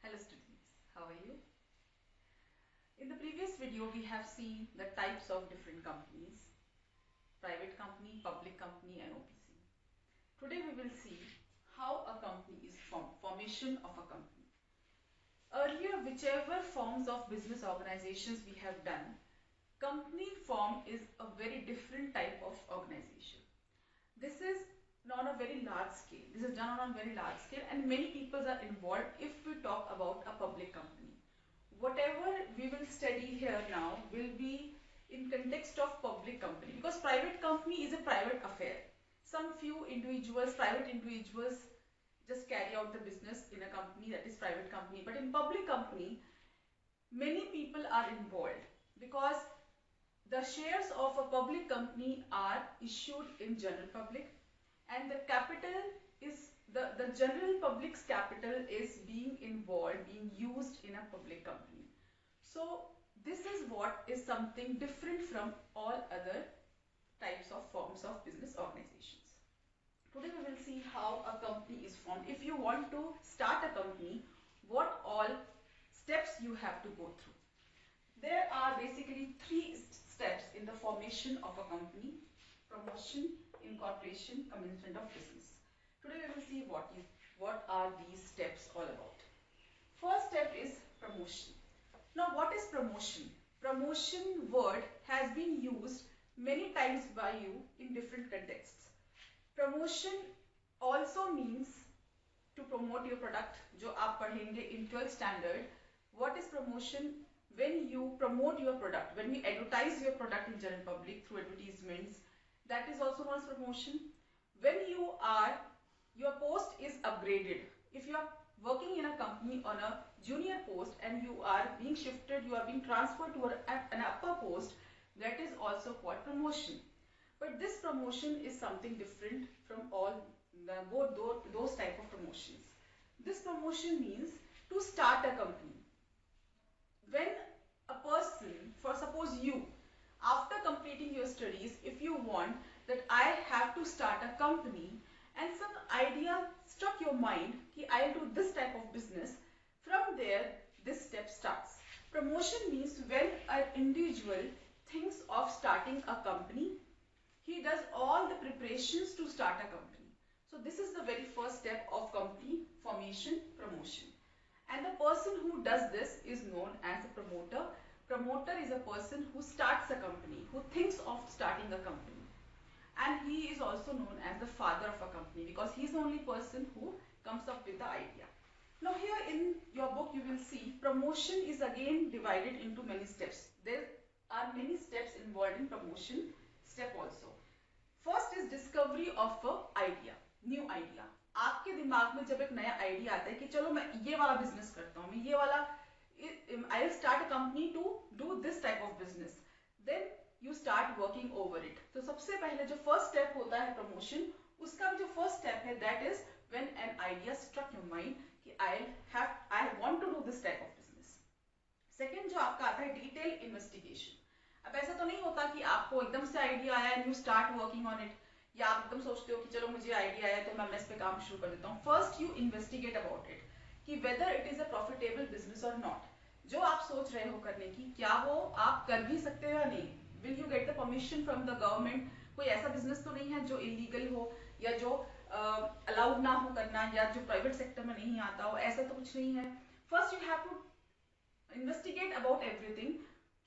Hello students, how are you? In the previous video we have seen the types of different companies, private company, public company and OPC. Today we will see how a company is formed, formation of a company. Earlier, whichever forms of business organizations we have done, company form is a very different type of organization. This is on a very large scale. This is done on a very large scale and many people are involved if we talk about a public company. Whatever we will study here now will be in context of public company because private company is a private affair. Some few individuals, private individuals just carry out the business in a company that is private company. But in public company, many people are involved because the shares of a public company are issued in general public and the capital is the general public's capital is being involved, being used in a public company. So this is what is something different from all other types of forms of business organizations. Today we will see how a company is formed. If you want to start a company, what all steps you have to go through. There are basically three steps in the formation of a company: promotion, incorporation, commencement of business. Today we will see what are these steps all about. First step is promotion. Now what is promotion? Promotion word has been used many times by you in different contexts. Promotion also means to promote your product, जो आप पढ़ेंगे in 12th standard. What is promotion? When you promote your product, when we advertise your product in general public through advertisements, that is also known as promotion. When your post is upgraded. If you are working in a company on a junior post and you are being shifted, you are being transferred to an upper post, that is also called promotion. But this promotion is something different from both those type of promotions. This promotion means to start a company. When a person, for suppose you, after completing your studies, if you want that I have to start a company and some idea struck your mind कि I'll do this type of business, from there this step starts. Promotion means when an individual thinks of starting a company, he does all the preparations to start a company. So this is the very first step of company formation, promotion. And the person who does this is known as a promoter. Promoter is a person who starts a company, who thinks of starting a company. And he is also known as the father of a company because he is the only person who comes up with the idea. Now here in your book you will see promotion is again divided into many steps. There are many steps involved in promotion step also. First is discovery of a idea, new idea. आपके दिमाग में जब एक नया idea आता है कि चलो मैं ये वाला बिजनेस करता हूँ, मैं ये वाला I will start a company to do this type of business. Then you start working over it. तो सबसे पहले जो first step होता है promotion, उसका जो first step है that is when an idea struck your mind कि I want to do this type of business. Second जो आपका आता है detailed investigation. अब ऐसा तो नहीं होता कि आपको एकदम से आइडिया आया and you start working on it, या आप एकदम सोचते हो कि चलो मुझे आइडिया आया तो मैं इस पे काम शुरू कर देता हूँ. First you investigate about it कि whether it is a profitable business or not. जो आप सोच रहे हो करने की, क्या वो आप कर भी सकते हो या नहीं. Will you get the permission from the government? कोई ऐसा बिजनेस तो नहीं है जो इलीगल हो या जो अलाउड ना हो करना या जो प्राइवेट सेक्टर में नहीं आता हो, ऐसा तो कुछ नहीं है. First you have to investigate about everything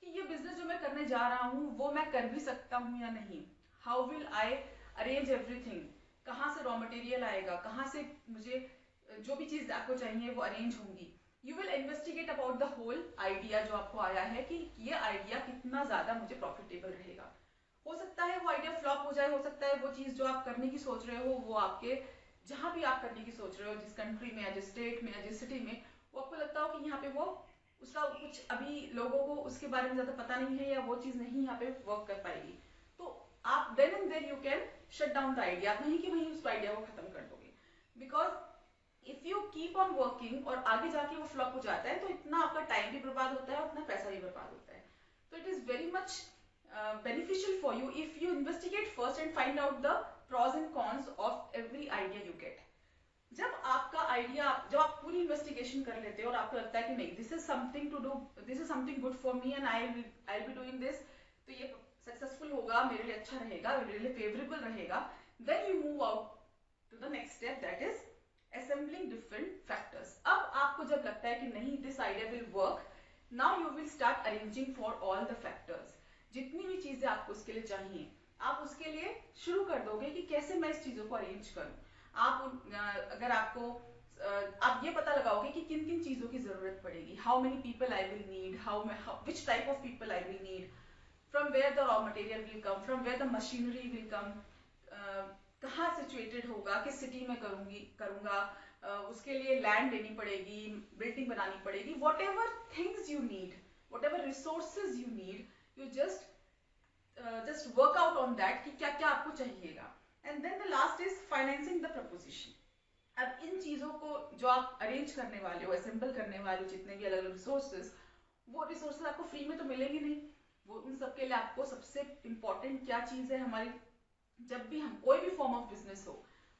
कि ये बिजनेस जो मैं करने जा रहा हूँ वो मैं कर भी सकता हूँ या नहीं. How will I arrange everything, कहाँ से रॉ मटेरियल आएगा, कहाँ से मुझे जो भी चीज आपको चाहिए वो अरेंज होंगी. You will investigate about the whole idea जो आपको आया है कि ये आइडिया कितना ज्यादा मुझे प्रॉफिटेबल रहेगा. हो सकता है वो आइडिया फ्लॉप हो जाए, हो सकता है वो चीज जो आप करने की सोच रहे हो वो आपके जहां भी आप करने की सोच रहे हो, जिस कंट्री में या जिस स्टेट में या जिस सिटी में, वो आपको लगता हो कि यहाँ पे वो उसका कुछ अभी लोगों को उसके बारे में ज्यादा पता नहीं है या वो चीज नहीं यहाँ पे वर्क कर पाएगी, तो आप then and then you can shut down the idea. आप नहीं कि वहीं उस आइडिया को खत्म कर दोगे, because if you keep on working और आगे जाके वो फ्लॉप हो जाता है तो इतना आपका टाइम भी बर्बाद होता है, उतना पैसा भी बर्बाद होता है. तो it is very much beneficial for you if you investigate first and find out the pros and cons of every idea you get. जब आपका आइडिया, जब आप पूरी इन्वेस्टिगेशन कर लेते हैं और आपको लगता है कि नहीं, this is something to do, this is something good for me and I will be doing this, तो ये सक्सेसफुल होगा, मेरे लिए अच्छा रहेगा, मेरे लिए फेवरेबल रहेगा, then you move out to the next step, that is assembling different factors. अब आपको जब लगता है कि नहीं, this idea will work, now you will start arranging for all the factors. जितनी भी चीजें आपको उसके लिए चाहिए, आप उसके लिए शुरू कर दोगे कि कैसे मैं इस चीजों को अरेंज करूं। अगर आपको आप ये पता लगाओगे कि किन किन चीजों की जरूरत पड़ेगी, how many people I will need, which type of people I will need, from where the raw material will come, from where the machinery will come, कहाँ सिचुएटेड होगा, किस सिटी में करूंगा, उसके लिए लैंड लेनी पड़ेगी, बिल्डिंग बनानी पड़ेगी, whatever things you need, whatever resources you need, you just work out on that कि क्या क्या आपको चाहिएगा। And then the last is financing the proposition. अब इन चीजों को जो आप अरेंज करने वाले हो, असेंबल करने वाले हो, जितने भी अलग अलग रिसोर्सेज, वो रिसोर्सेज आपको फ्री में तो मिलेंगे नहीं। वो उन सबके लिए आपको सबसे इंपॉर्टेंट क्या चीज है हमारी, जब भी हम कोई भी फॉर्म ऑफ बिजनेस हो,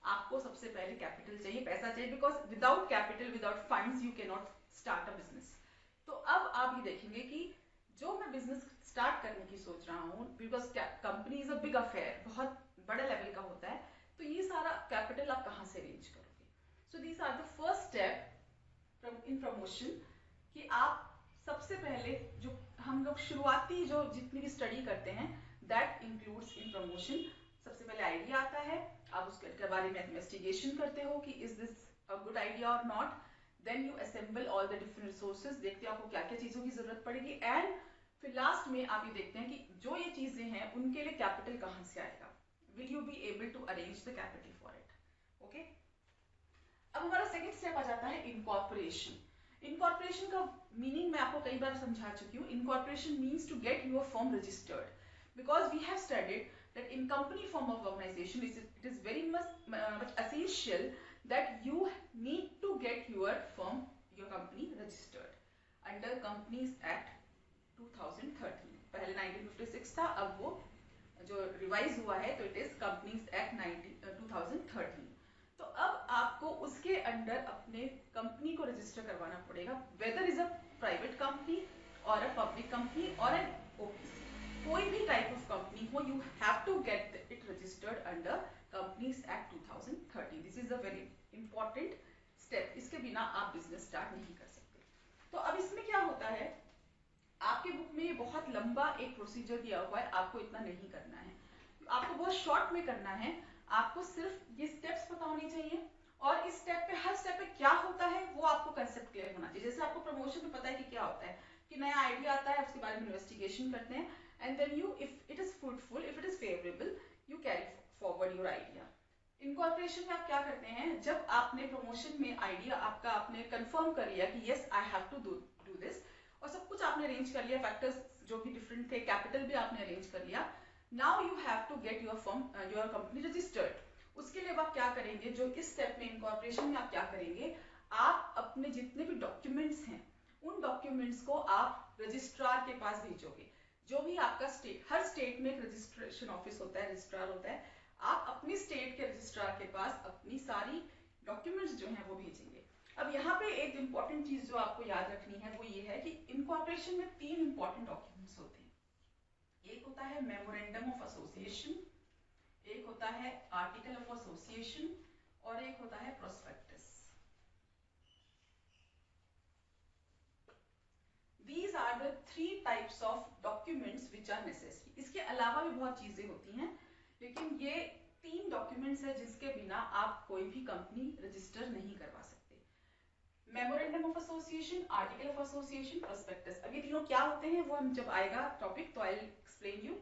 आपको सबसे पहले कैपिटल चाहिए, पैसा चाहिए, because without capital, without funds, you can not start a business. तो अब आप ये देखेंगे कि जो मैं बिजनेस स्टार्ट करने की सोच रहा हूँ, because company is a big affair, बहुत बड़े लेवल का होता है, तो ये सारा कैपिटल आप कहाँ से अरेंज करोगे। So these are the first step in promotion, कि आप सबसे पहले, जो हम लोग शुरुआती जो जितनी भी स्टडी करते हैं, दैट इंक्लूड्स इन प्रमोशन, सबसे पहले आइडिया आता है, आप उसके बारे में इन्वेस्टिगेशन करते हो कि is this a good idea और not, then you assemble all the different resources, देखते हो आपको क्या क्या चीजों की जरूरत पड़ेगी, एंड फिर लास्ट में आप ये देखते हैं कि जो ये चीजें हैं उनके लिए कैपिटल कहाँ से आएगा, will you be able to arrange the capital for it. Okay, अब हमारा सेकंड स्टेप आ जाता है इनकॉर्पोरेशन। इनकॉर्पोरेशन का मीनिंग मैं आपको कई बार समझा चुकी हूँ। Incorporation means to get your firm registered, because we have studied that in company form of organization it is very much essential that you need to get your firm, your company registered under Companies Act 2013। पहले 1956 था, अब वो जो revise हुआ है तो it is companies Act 2013। तो अब आपको उसके अंडर अपने कंपनी को रजिस्टर करवाना पड़ेगा, whether is a private company or a public company or an OPC, कोई भी टाइप ऑफ कंपनी हो, you have to get it registered under Companies Act 2013। This is a very important step, इसके बिना आप business start नहीं कर सकते। तो अब इसमें क्या होता है, आपके बुक में बहुत लंबा एक प्रोसीजर दिया हुआ है, आपको इतना नहीं करना है, आपको बहुत शॉर्ट में करना है। आपको सिर्फ ये स्टेप्स पता होने चाहिए, और इस स्टेप पे, हर स्टेप पे क्या होता है वो आपको कंसेप्ट क्लियर होना चाहिए। जैसे आपको प्रमोशन में पता है कि क्या होता है, कि नया आइडिया आता है, उसके बारे में इन्वेस्टिगेशन करते हैं, and then you, if it is fruitful, if it is favourable, you carry forward your idea. Incorporation में आप क्या करते हैं, जब आपने प्रमोशन में आइडिया आपका आपने कंफर्म कर लिया कि yes I have to do this, और सब कुछ आपने अरेंज कर लिया, फैक्टर्स जो भी डिफरेंट थे, कैपिटल भी आपने अरेंज कर लिया, now you have to get your firm, your company registered. उसके लिए आप क्या करेंगे, जो इस स्टेप में इनकॉर्पोरेशन में आप क्या करेंगे, आप अपने जितने भी डॉक्यूमेंट्स हैं, उन डॉक्यूमेंट्स को आप रजिस्ट्रार के पास भेजोगे। जो भी आपका स्टेट, हर स्टेट में एक रजिस्ट्रेशन ऑफिस होता है, रजिस्ट्रार होता है, आप अपनी स्टेट के रजिस्ट्रार के पास अपनी सारी डॉक्यूमेंट्स जो हैं वो भेजेंगे। अब यहाँ पे एक इंपॉर्टेंट चीज जो आपको याद रखनी है वो ये है कि इनकॉर्पोरेशन में 3 इंपॉर्टेंट डॉक्यूमेंट्स होते हैं। एक होता है मेमोरेंडम ऑफ एसोसिएशन, एक होता है आर्टिकल ऑफ एसोसिएशन, और एक होता है prospectus. These are the 3 types of documents which are necessary। इसके अलावा भी बहुत चीजें होती हैं, लेकिन ये 3 डॉक्यूमेंट्स है जिसके बिना आप कोई भी कंपनी रजिस्टर नहीं करवा सकते। Memorandum of association, article of association, prospectus. अब ये तीनों क्या होते हैं वो हम जब आएगा टॉपिक तो आई विल एक्सप्लेन यू।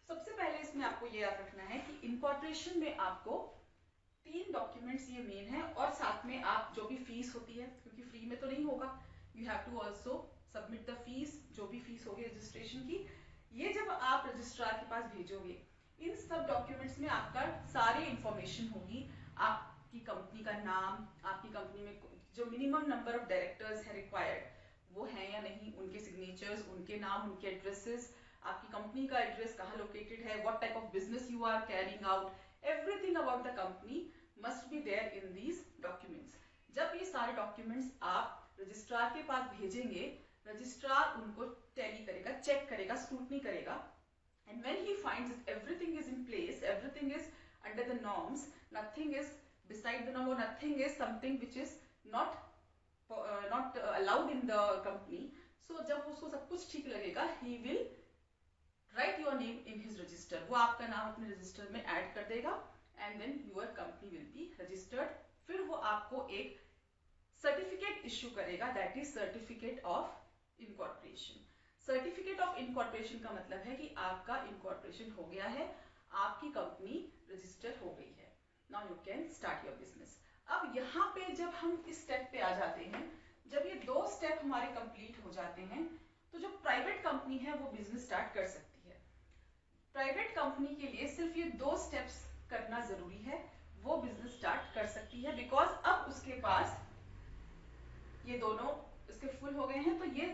सबसे पहले इसमें आपको ये याद रखना है कि इनकॉर्पोरेशन में आपको 3 डॉक्यूमेंट्स ये मेन है, और साथ में आप जो भी फीस होती है, क्योंकि फ्री में तो नहीं होगा, you have to also submit the fees, जो भी फीस होगी रजिस्ट्रेशन की, ये जब आप रजिस्ट्रार के पास भेजोगे, इन सब डॉक्यूमेंट्स में आपका सारी इंफॉर्मेशन होगी, आपकी कंपनी का नाम, आपकी कंपनी में जो मिनिमम नंबर ऑफ डायरेक्टर्स है रिक्वायर्ड वो हैं या नहीं, उनके सिग्नेचर्स, उनके नाम, उनके एड्रेसेस, आपकी कंपनी का एड्रेस कहाँ लोकेटेड है, what type of business you are carrying out, everything about the company must be there in these documents. जब ये सारे डॉक्यूमेंट्स आप रजिस्ट्रार के पास भेजेंगे, रजिस्ट्रार उनको टैली करेगा, चेक करेगा, स्क्रूटनी करेगा, and when he finds everything is in place, everything is under the norms, nothing is beside the norm or nothing is something which is not allowed in the company, so जब उसको सब कुछ ठीक लगेगा, he will write your name in his register. वो आपका नाम अपने रजिस्टर में ऐड कर देगा and then your company will be registered. फिर वो आपको एक सर्टिफिकेट इश्यू करेगा, that is certificate of incorporation. Certificate of incorporation का मतलब है कि आपका इनकॉर्पोरेशन हो गया है, आपकी कंपनी रजिस्टर हो गई है. Now you can start your business. अब यहाँ पे जब हम इस स्टेप पे आ जाते हैं, जब ये दो स्टेप हमारे कंप्लीट हो जाते हैं, तो जो प्राइवेट कंपनी है वो बिजनेस स्टार्ट कर सकती है. प्राइवेट कंपनी के लिए सिर्फ ये दो स्टेप्स करना जरूरी है, वो बिजनेस स्टार्ट कर सकती है, बिकॉज अब उसके पास ये दोनों इसके फुल हो गए हैं, तो ये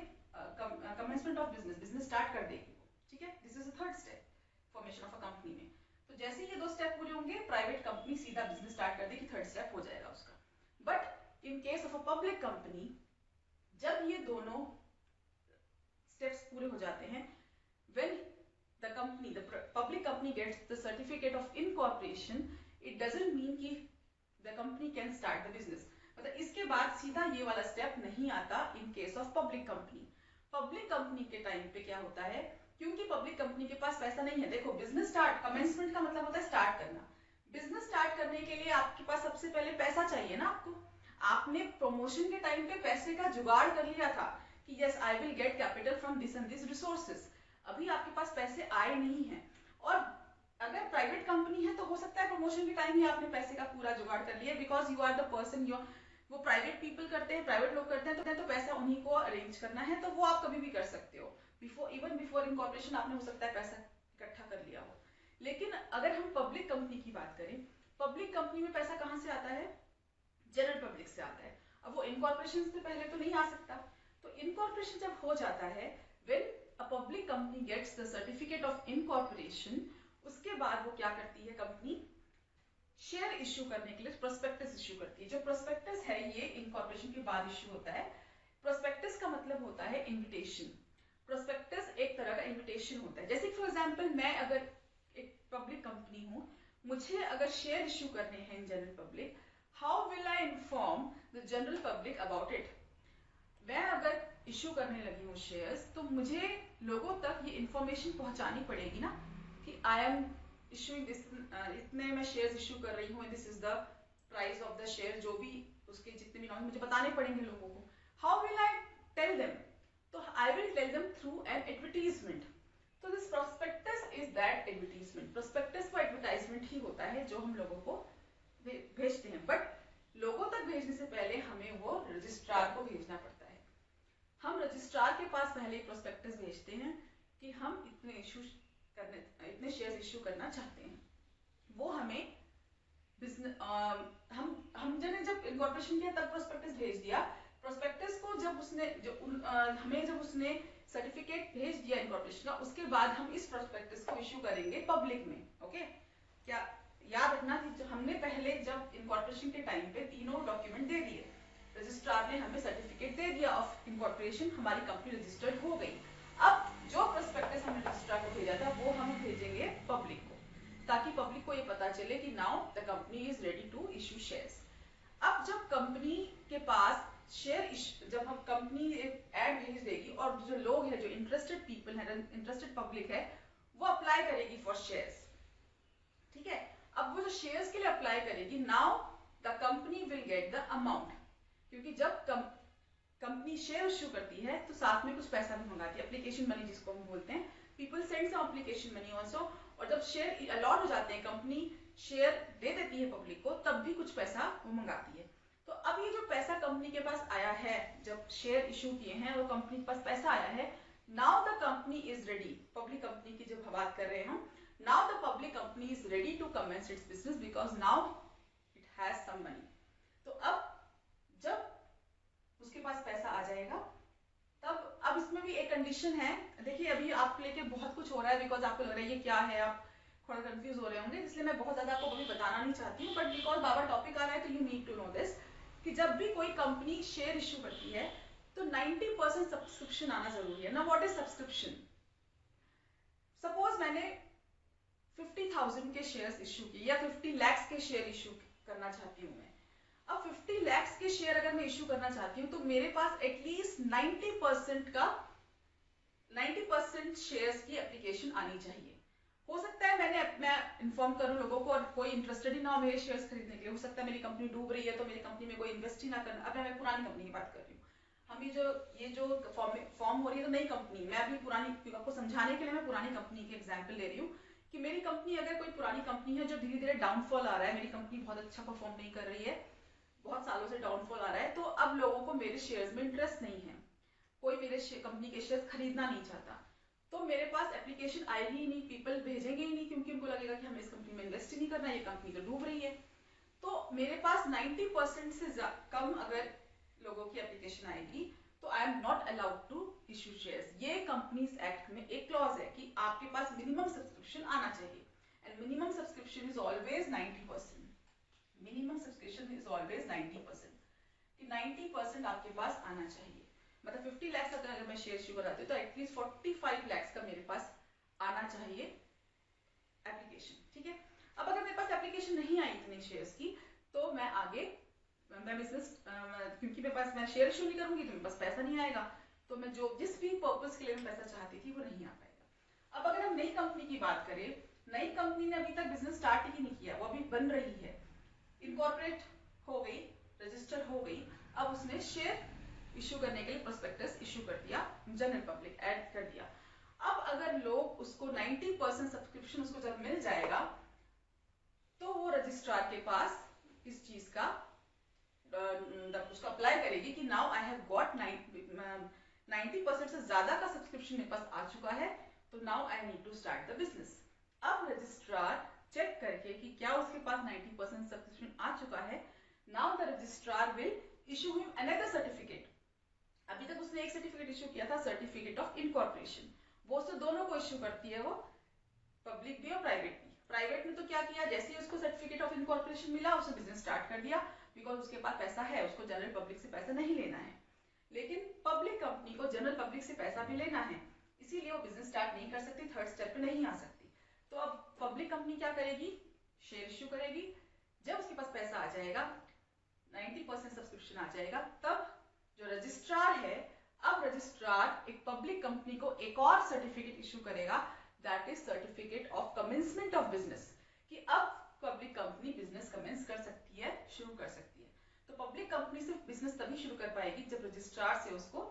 कमेंसमेंट ऑफ बिजनेस स्टार्ट कर देगी. ठीक है, this is the third step formation of a company में. तो जैसे ये दो स्टेप पूरे होंगे, प्राइवेट कंपनी सीधा बिजनेस स्टार्ट कर देगी, थर्ड स्टेप हो जाएगा उसका. But in case of a public company, जब ये दोनों स्टेप्स पूरे हो जाते हैं, when the public company gets the certificate of incorporation, it doesn't mean कि the company can start the business. मतलब इसके बाद सीधा ये वाला स्टेप नहीं आता in case of public company. Public company के टाइम पे क्या होता है, क्योंकि पब्लिक कंपनी के पास पैसा नहीं है. देखो, बिजनेस स्टार्ट, कमेंसमेंट का मतलब होता है स्टार्ट करना. बिजनेस स्टार्ट करने के लिए आपके पास सबसे पहले पैसा चाहिए ना आपको. आपने प्रमोशन के टाइम पे पैसे का जुगाड़ कर लिया था कि yes I will get capital from this and this resources. अभी आपके पास पैसे आए नहीं हैं, और अगर प्राइवेट कंपनी है तो हो सकता है प्रमोशन के टाइम ही आपने पैसे का पूरा जुगाड़ कर लिया, because you are the person. वो प्राइवेट पीपल करते हैं, प्राइवेट लोग करते हैं, तो पैसा उन्हीं को अरेंज करना है, तो वो आप कभी भी कर सकते हो. इवन बिफोर इनकॉर्पोरेशन आपने हो सकता है पैसा इकट्ठा कर लिया हो. लेकिन अगर हम पब्लिक कंपनी की बात करें, पब्लिक कंपनी में पैसा कहाँ से आता है, जनरल पब्लिक से आता है. अब वो इनकॉर्पोरेशन से पहले तो नहीं आ सकता. तो इनकॉर्पोरेशन जब हो जाता है, when a public company gets the certificate of incorporation, उसके बाद वो क्या करती है, कंपनी शेयर इश्यू करने के लिए प्रोस्पेक्टस इश्यू करती है. जो प्रोस्पेक्टस है ये इनकॉर्पोरेशन के बाद इश्यू होता है. प्रोस्पेक्टस का मतलब होता है इन्विटेशन. प्रोस्पेक्टस एक तरह का इन्विटेशन होता है. जैसे फॉर एग्जांपल, मैं अगर एक पब्लिक कंपनी हूँ, मुझे अगर शेयर इश्यू करने हैं in general public, how will I inform the general public about it. मैं अगर इश्यू करने लगी हूँ शेयर्स, तो मुझे लोगों तक ये इंफॉर्मेशन पहुंचानी पड़ेगी ना कि आई एम इश्यूइंग दिस, इतने मैं शेयर्स इश्यू कर रही हूँ, this is the price of the share, जो भी उसके जितने भी नॉलेज मुझे बताने पड़ेंगे लोगों को. How will I tell them, तो I will tell them through an advertisement. तो this prospectus is that advertisement. Prospectus वो एडवर्टाइजमेंट ही होता है जो हम लोगों को भेजते हैं, बट लोगों तक भेजने से पहले हमें वो रजिस्ट्रार को भेजना पड़ता है. हम रजिस्ट्रार के पास पहले प्रोस्पेक्टस भेजते हैं कि हम इतने शेयर्स इश्यू करना चाहते हैं. वो हमें बिजनेस हमने जब इनकॉर्पोरेशन किया तब प्रोस्पेक्टस भेज दिया. प्रोस्पेक्टस को जब उसने हमें जब उसने सर्टिफिकेट भेज दिया इनकॉर्पोरेशन का, उसके बाद हम इस प्रोस्पेक्टस को इश्यू करेंगे पब्लिक में. ओके, क्या याद रखना कि हमने पहले जब इनकॉर्पोरेशन के टाइम पे तीनों डॉक्यूमेंट दे दिए, रजिस्ट्रार ने हमें सर्टिफिकेट दे दिया ऑफ इनकॉर्पोरेशन, हमारी कंपनी रजिस्टर्ड हो गई. अब जो प्रोस्पेक्टस हमने रजिस्ट्रार को भेजा था वो हम भेजेंगे पब्लिक को, ताकि पब्लिक को ये पता चले कि now the company is ready to issue shares. अब जब कंपनी के पास शेयर, जब हम कंपनी एक एड भेज देगी और जो लोग हैं, जो इंटरेस्टेड पीपल है, इंटरेस्टेड पब्लिक है, वो अप्लाई करेगी फॉर शेयर्स. ठीक है, अब वो जो शेयर्स के लिए अप्लाई करेगी, now the company will get the amount. क्योंकि जब कंपनी शेयर इश्यू करती है तो साथ में कुछ पैसा भी मंगाती है, एप्लीकेशन मनी जिसको हम बोलते हैं. People send some application money also. और जब शेयर अलॉट हो जाते हैं, कंपनी शेयर दे देती है पब्लिक को, तब भी कुछ पैसा वो मंगाती है. तो अब ये जो पैसा कंपनी के पास आया है, जब शेयर इश्यू किए हैं और कंपनी के पास पैसा आया है, now the company is ready. Public company की जब बात कर रहे हैं हम, now the public company is ready to commence its business because now it has some money. तो अब जब उसके पास पैसा आ जाएगा, तब अब इसमें भी एक कंडीशन है. देखिए, अभी आपको लेके बहुत कुछ हो रहा है, बिकॉज आपको लग रहा है ये क्या है, आप थोड़ा कंफ्यूज हो रहे होंगे, इसलिए मैं बहुत ज्यादा आपको कभी बताना नहीं चाहती हूँ, बट बिकॉज बाबा टॉपिक आ रहा है तो you need to know this कि जब भी कोई कंपनी शेयर इश्यू करती है तो 90% सब्सक्रिप्शन आना जरूरी है ना। What is subscription? सपोज मैंने 50,000 के शेयर्स इश्यू किए या 50 lakhs के शेयर इश्यू करना चाहती हूँ मैं। अब 50 lakhs के शेयर अगर मैं इश्यू करना चाहती हूँ तो मेरे पास एटलीस्ट 90% शेयर्स की एप्लीकेशन आनी चाहिए। हो सकता है मैं इन्फॉर्म करूं लोगों को और कोई इंटरेस्टेड ही ना हो मेरे शेयर्स खरीदने के लिए। हो सकता है मेरी कंपनी डूब रही है तो मेरी कंपनी में कोई इन्वेस्ट ही ना करना। अब मैं पुरानी कंपनी की बात कर रही हूँ, हम ये जो फॉर्म हो रही है तो नई कंपनी, मैं अभी पुरानी, आपको समझाने के लिए मैं पुरानी कंपनी की एग्जाम्पल ले रही हूँ कि मेरी कंपनी अगर कोई पुरानी कंपनी है जो धीरे धीरे डाउनफॉल आ रहा है, मेरी कंपनी बहुत अच्छा परफॉर्म नहीं कर रही है, बहुत सालों से डाउनफॉल आ रहा है, तो अब लोगों को मेरे शेयर्स में इंटरेस्ट नहीं है, कोई मेरे कंपनी के शेयर्स खरीदना नहीं चाहता, तो मेरे पास एप्लीकेशन आएगी ही नहीं, पीपल भेजेंगे ही नहीं, क्योंकि उनको लगेगा कि हमें इस कंपनी में इन्वेस्ट ही नहीं करना, ये कंपनी तो डूब रही है। तो मेरे पास 90% से कम अगर लोगों की एप्लीकेशन आएगी तो I am not allowed to issue shares. ये कंपनीज एक्ट में एक क्लॉज है कि आपके पास मिनिमम सब्सक्रिप्शन आना चाहिए, and minimum subscription is always 90%। Minimum subscription is always 90%, कि 90% आपके पास आना चाहिए। मतलब 50 lakhs अगर मैं शेयर इश्यू कराती हूँ तो एटलीस्ट 45 lakhs का मेरे पास आना चाहिए एप्लीकेशन, ठीक है। अब अगर मेरे पास एप्लीकेशन नहीं आई इतने शेयर्स की तो मैं आगे मैं बिजनेस, क्योंकि मेरे पास मैं शेयर इश्यू नहीं करूंगी तो मेरे पास पैसा नहीं आएगा, तो मैं जो जिस भी पर्पस के लिए मैं पैसा चाहती थी वो नहीं आ पाएगा। अब अगर हम नई कंपनी की बात करें, नई कंपनी ने अभी तक बिजनेस स्टार्ट ही नहीं किया, वो अभी बन रही है, इनकॉर्पोरेट हो गई, रजिस्टर हो गई, अब उसने शेयर इश्यू करने के लिए प्रोस्पेक्टस इश्यू कर दिया, जनरल पब्लिक ऐड कर दिया। अब अगर लोग उसको 90% सब्सक्रिप्शन उसको जब मिल जाएगा तो वो रजिस्ट्रार के पास इस चीज का उसको अप्लाई करेगी कि नाउ आई हैव गॉट 90% से ज्यादा का सब्सक्रिप्शन मेरे पास आ चुका है, तो now I need to start the business. अब रजिस्ट्रार चेक करके कि क्या उसके पास 90% सब्सक्रिप्शन आ चुका है, now the registrar will issue him another certificate. अभी तक उसने एक सर्टिफिकेट इश्यू किया था, सर्टिफिकेट ऑफ इनकॉर्पोरेशन, वो उससे दोनों को इश्यू करती है, वो पब्लिक भी और प्राइवेट भी। प्राइवेट में तो क्या किया, जैसे ही उसको सर्टिफिकेट ऑफ इनकॉर्पोरेशन मिला उसने बिजनेस स्टार्ट कर दिया, बिकॉज उसके पास पैसा है, उसको जनरल पब्लिक से पैसा नहीं लेना है। लेकिन पब्लिक कंपनी को जनरल पब्लिक से पैसा भी लेना है, इसीलिए वो बिजनेस स्टार्ट नहीं कर सकती, थर्ड स्टेप पे नहीं आ सकती। तो अब पब्लिक कंपनी क्या करेगी, शेयर इश्यू करेगी। जब उसके पास पैसा आ जाएगा, 90% सब्सक्रिप्शन आ जाएगा, तब जो रजिस्ट्रार है, अब रजिस्ट्रार एक पब्लिक कंपनी को एक और सर्टिफिकेट इशू करेगा, that is certificate of commencement of business, कि अब पब्लिक कंपनी बिजनेस कमेंस कर सकती है, शुरू कर सकती है। तो पब्लिक कंपनी सिर्फ बिजनेस तभी शुरू कर पाएगी जब रजिस्ट्रार से उसको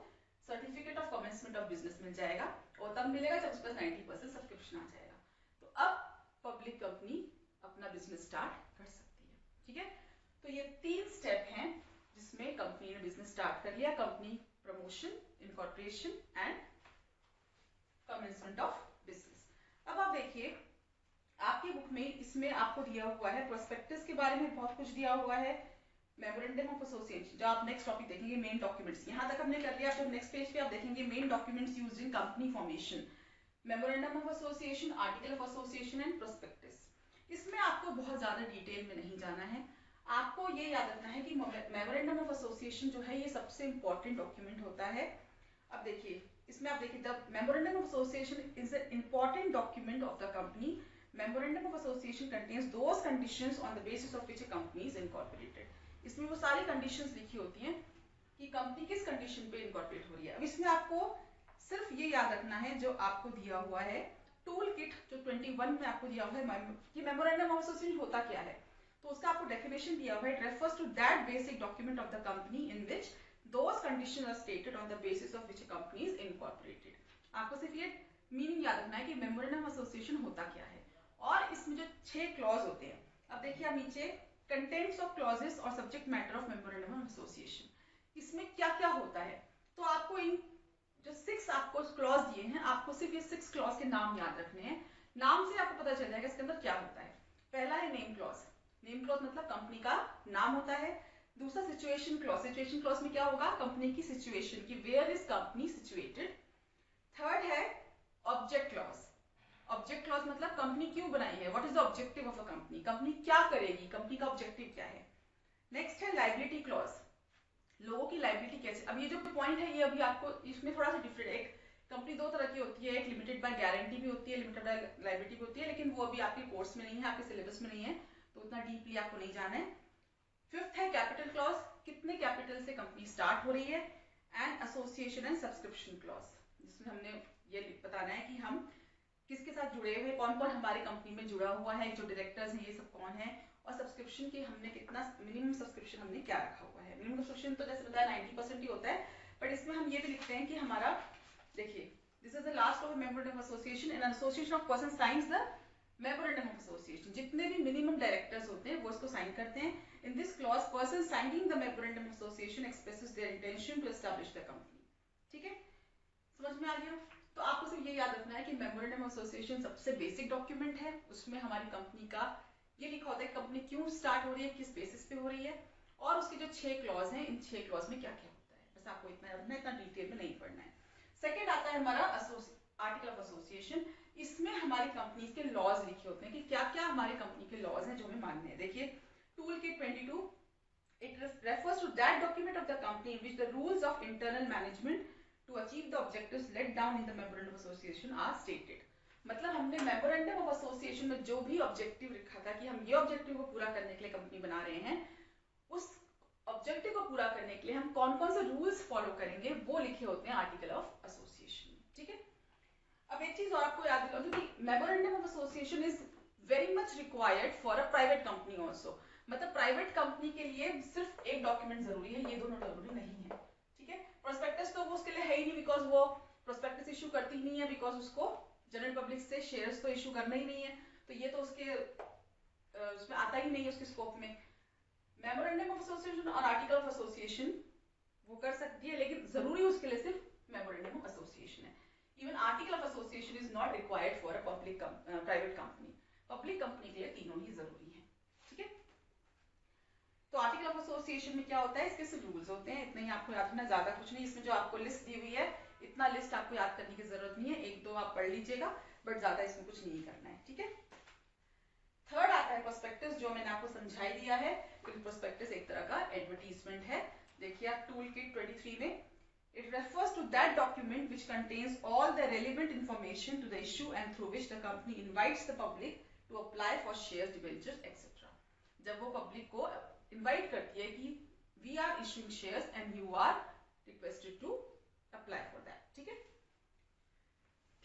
certificate of commencement of business मिल जाएगा, और तब मिलेगा जब उसके पास 90% सब्सक्रिप्शन आ जाएगा। तो अब पब्लिक कंपनी अपना बिजनेस स्टार्ट कर सकती है, ठीक है। तो ये 3 स्टेप हैं जिसमें कंपनी ने बिजनेस स्टार्ट कर लिया, company promotion, incorporation and commencement of business. अब आप देखिए आपकी बुक में, इसमें आपको दिया हुआ है प्रोस्पेक्टस के बारे में बहुत कुछ दिया हुआ है, मेमोरेंडम ऑफ एसोसिएशन, जो आप नेक्स्ट टॉपिक देखेंगे मेन डॉक्यूमेंट्स, यहाँ तक हमने कर लिया। फिर नेक्स्ट पेज पे आप देखेंगे main documents used in company formation, memorandum of association, article of association and prospectus. इसमें आपको बहुत ज्यादा डिटेल में नहीं जाना है, आपको ये याद रखना है कि मेमोरेंडम ऑफ एसोसिएशन जो है ये सबसे इंपॉर्टेंट डॉक्यूमेंट होता है। अब देखिए इसमें आप देखिए, the memorandum of association is an important document of the company. Memorandum of association contains those conditions on the basis of which a company is incorporated. इसमें वो सारी कंडीशंस लिखी होती हैं कि कंपनी किस कंडीशन पे इनकॉर्पोरेट हो रही है। अब इसमें आपको सिर्फ ये याद रखना है जो आपको दिया हुआ है टूल किट, जो 21 में आपको दिया हुआ है कि मेमोरेंडम ऑफ एसोसिएशन होता क्या है। तो उसका आपको डेफिनेशन दिया हुआ है, it refers to that basic document of the company in which those conditions are stated on the basis of which a company is incorporated. आपको सिर्फ ये मीनिंग याद रखना है कि मेमोरेंडम ऑफ एसोसिएशन होता क्या है। और इसमें जो 6 क्लॉज होते हैं, अब देखिए आप नीचे कंटेंट्स ऑफ क्लॉजेस और subject matter of memorandum of association, इसमें क्या क्या होता है। तो आपको इन जो 6 आपको क्लॉज दिए हैं, आपको सिर्फ ये 6 क्लॉज के नाम याद रखने हैं। नाम से आपको पता चल जाएगा इसके अंदर क्या होता है। पहला है नेम क्लॉज, नेम क्लॉज मतलब कंपनी का नाम होता है। दूसरा सिचुएशन क्लॉज, सिचुएशन क्लॉज में क्या होगा, कंपनी की सिचुएशन की, where is company situated. Third है ऑब्जेक्ट क्लॉज, ऑब्जेक्ट क्लॉज मतलब कंपनी क्यों बनाई है, what is the objective of a company, company क्या करेगी, कंपनी का ऑब्जेक्टिव क्या है। नेक्स्ट है लायबिलिटी क्लॉज, लोगों की लायबिलिटी कैसे। अब ये जो पॉइंट है ये अभी आपको इसमें थोड़ा सा डिफरेंट है। एक कंपनी दो तरह की होती है, एक लिमिटेड बाय गारंटी भी होती है, लिमिटेड बाय लायबिलिटी भी होती है, लेकिन वो अभी आपके कोर्स में नहीं है, आपके सिलेबस में नहीं है, तो उतना डीपली आपको नहीं जाना है। फिफ्थ है कैपिटल क्लॉज, कितने कैपिटल से कंपनी स्टार्ट हो रही है। And association and subscription clause, जिसमें हमने ये बताना है कि हम किसके साथ जुड़े हुए, कौन कौन हमारी कंपनी में जुड़ा हुआ है, जो डायरेक्टर्स हैं ये सब कौन है, और सब्सक्रिप्शन की हमने कितना मिनिमम सब्सक्रिप्शन हमने क्या रखा हुआ है। मिनिमम सब्सक्रिप्शन तो जैसे बताया 90% ही होता है, बट इसमें हम ये भी लिखते हैं कि हमारा, देखिए this is the last of memorandum of association, and association of person science the memorandum of association, जितने भी मिनिमम डायरेक्टर्स होते हैं वो इसको साइन करते हैं। In this clause person signing the memorandum of association expresses their intention to establish the company. ठीक है, समझ में आ गया। तो आपको सिर्फ ये याद रखना है कि मेमोरेंडम ऑफ एसोसिएशन सबसे बेसिक डॉक्यूमेंट है, उसमें हमारी कंपनी का ये लिखा होता है कंपनी क्यों स्टार्ट हो रही है, किस बेसिस पे हो रही है, और उसके जो 6 क्लॉज हैं, इन 6 क्लॉज में क्या क्या होता है, बस आपको इतना रखना है, इतना डिटेल में नहीं पढ़ना है। सेकेंड आता है हमारा आर्टिकल ऑफ एसोसिएशन, इसमें हमारी कंपनी के लॉज लिखे होते हैं कि क्या क्या हमारी कंपनी के लॉज हैं जो हमें मानने हैं। देखिए tool kit 22, it refers to that document of the company in which the rules of internal management to achieve the objectives laid down in the memorandum of association are stated। मतलब हमने memorandum of association में जो भी objective लिखा था कि हम ये ऑब्जेक्टिव को पूरा करने के लिए कंपनी बना रहे हैं, उस ऑब्जेक्टिव को पूरा करने के लिए हम कौन कौन से रूल्स फॉलो करेंगे वो लिखे होते हैं आर्टिकल ऑफ एसोसिएशन। ठीक है, अब एक चीज और आपको याद दिला दूं कि memorandum of association is very much required for a private company also, मतलब प्राइवेट कंपनी के लिए सिर्फ एक डॉक्यूमेंट जरूरी है, ये दोनों जरूरी नहीं है। ठीक है, प्रोस्पेक्टस तो वो उसके लिए है ही नहीं, बिकॉज वो प्रोस्पेक्टस इशू करती ही नहीं है, बिकॉज उसको जनरल पब्लिक से शेयर्स तो इशू करना ही नहीं है, तो ये तो उसके उसमें आता ही नहीं है उसके स्कोप में। मेमोरेंडम ऑफ एसोसिएशन और आर्टिकल ऑफ एसोसिएशन वो कर सकती है, लेकिन जरूरी उसके लिए सिर्फ मेमोरेंडम ऑफ एसोसिएशन है। Even article of association is not required for a public private company, public company के लिए तीनों ही जरूरी है। ठीक है, तो आर्टिकल ऑफ एसोसिएशन में क्या होता है, इसके सिर्फ रूल्स होते हैं, इतना ही आपको याद रखना, ज्यादा कुछ नहीं। इसमें जो आपको लिस्ट दी हुई है, इतना लिस्ट आपको याद करने की जरूरत नहीं है, एक दो आप पढ़ लीजिएगा, बट ज्यादा इसमें कुछ नहीं करना है। ठीक है, थर्ड आता है प्रोस्पेक्टस, जो मैंने आपको समझा ही दिया है। प्रोस्पेक्टस एक तरह का एडवर्टीजमेंट है। देखिए आप टूल किट 23 में, it refers to that document which contains all the relevant information to the issue and through which the company invites the public to apply for shares, debentures, etc. जब वो public को invite करती है कि we are issuing shares and you are requested to apply for that। ठीक है,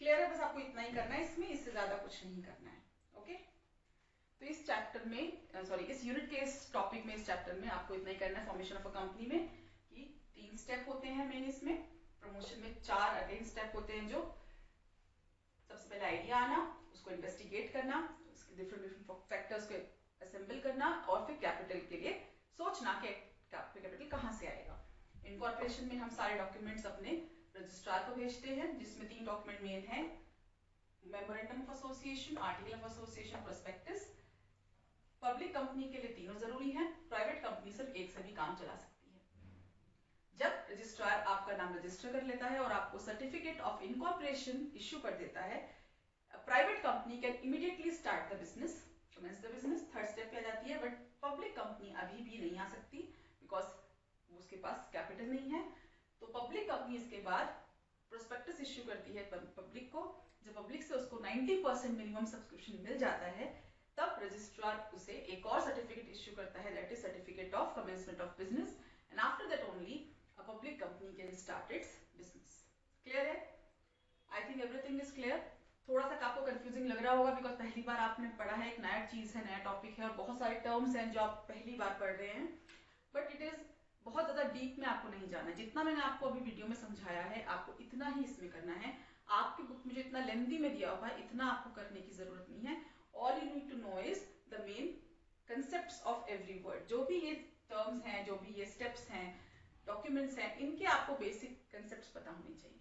clear है, बस आपको इतना ही करना है इसमें, इससे ज्यादा कुछ नहीं करना है। ओके, तो इस चैप्टर में सॉरी इस यूनिट के इस टॉपिक में, इस चैप्टर में आपको इतना ही करना है फॉर्मेशन ऑफ अ कंपनी में, कि 3 स्टेप होते हैं मेन इसमें, प्रमोशन में 4 अगेन स्टेप होते हैं, जो सबसे पहले आइडिया आना, उसको इन्वेस्टिगेट करना, उसके डिफरेंट फैक्टर्स को असेंबल करना, और फिर कैपिटल के लिए सोचना कि कैपिटल कहाँ से आएगा। इनकॉर्पोरेशन में हम सारे डॉक्यूमेंट्स अपने रजिस्ट्रार को भेजते हैं, जिसमें 3 डॉक्यूमेंट मेन है, memorandum of association, article of association, prospectus. Public company के लिए तीनों जरूरी हैं, प्राइवेट कंपनी सिर्फ एक से भी काम चला सकती है। जब रजिस्ट्रार आपका नाम रजिस्टर कर लेता है और आपको सर्टिफिकेट ऑफ इनकॉर्पोरेशन इश्यू कर देता है, private company can immediately start the business, commence the business, third step पे आ जाती है। बट पब्लिक कंपनी अभी भी नहीं आ सकती, बिकॉज उसके पास कैपिटल नहीं है। तो पब्लिक कंपनी इसके बाद प्रोस्पेक्टस इश्यू करती है पब्लिक को, जब पब्लिक से उसको 90% मिनिमम सब्सक्रिप्शन मिल जाता है, तब रजिस्ट्रार उसे एक और सर्टिफिकेट इश्यू करता है, that is certificate of commencement of business, and after that only a public company can start its business. Clear है? I think everything is clear. थोड़ा सा आपको कंफ्यूजिंग लग रहा होगा, बिकॉज पहली बार आपने पढ़ा है, एक नया चीज है, नया टॉपिक है, और बहुत सारे टर्म्स हैं जो आप पहली बार पढ़ रहे हैं, बट इट इज बहुत ज्यादा डीप में आपको नहीं जाना है। जितना मैंने आपको अभी वीडियो में समझाया है, आपको इतना ही इसमें करना है। आपकी बुक में जो इतना लेंथी में दिया हुआ है, इतना आपको करने की जरूरत नहीं है। All you need to know is the main concepts of every word. जो भी ये टर्म्स हैं, जो भी ये स्टेप्स हैं, डॉक्यूमेंट्स हैं, इनके आपको बेसिक कंसेप्ट्स पता होने चाहिए।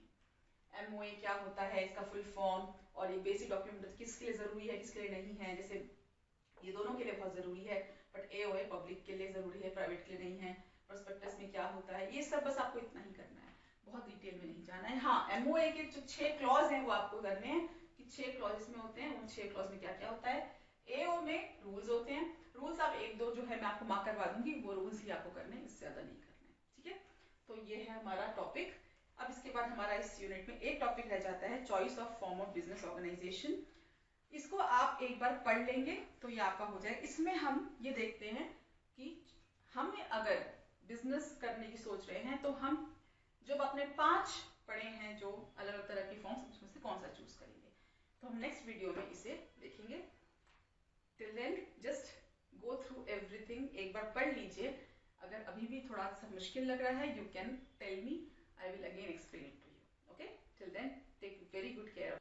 एमओए क्या होता है, इसका फुल फॉर्म, और ये बेसिक डॉक्यूमेंट किसके लिए जरूरी है, किसके लिए नहीं है। जैसे ये दोनों के लिए बहुत जरूरी है, बट एओए पब्लिक के लिए जरूरी है, प्राइवेट के लिए नहीं है। प्रोस्पेक्टस में क्या होता है, ये सब बस आपको इतना ही करना है, बहुत डिटेल में नहीं जाना है। हाँ, एमओए के जो 6 क्लॉज हैं वो आपको करने हैं, कि 6 क्लॉजेस में होते हैं, उन 6 क्लॉज में क्या क्या होता है। एओ में रूल्स होते हैं, रूल्स आप एक दो जो है मैं आपको मार्क करवा दूंगी, वो रूल्स ही आपको करने हैं, इससे ज्यादा नहीं करना है, ठीक है। तो ये है हमारा टॉपिक। अब इसके बाद हमारा इस यूनिट में एक टॉपिक रह जाता है, choice of form of business organisation. इसको आप एक बार पढ़ लेंगे तो ये आपका हो जाएगा। इसमें हम ये देखते हैं कि हम अगर बिजनेस करने की सोच रहे हैं तो हम जब अपने 5 पढ़े हैं जो अलग अलग तरह के फॉर्म्स, उसमें से कौन सा चूज करेंगे, तो हम नेक्स्ट वीडियो में इसे देखेंगे। Till then just go through everything, एक बार पढ़ लीजिए। अगर अभी भी थोड़ा सा मुश्किल लग रहा है, you can tell me, I will again explain it to you. Okay, till then take very good care.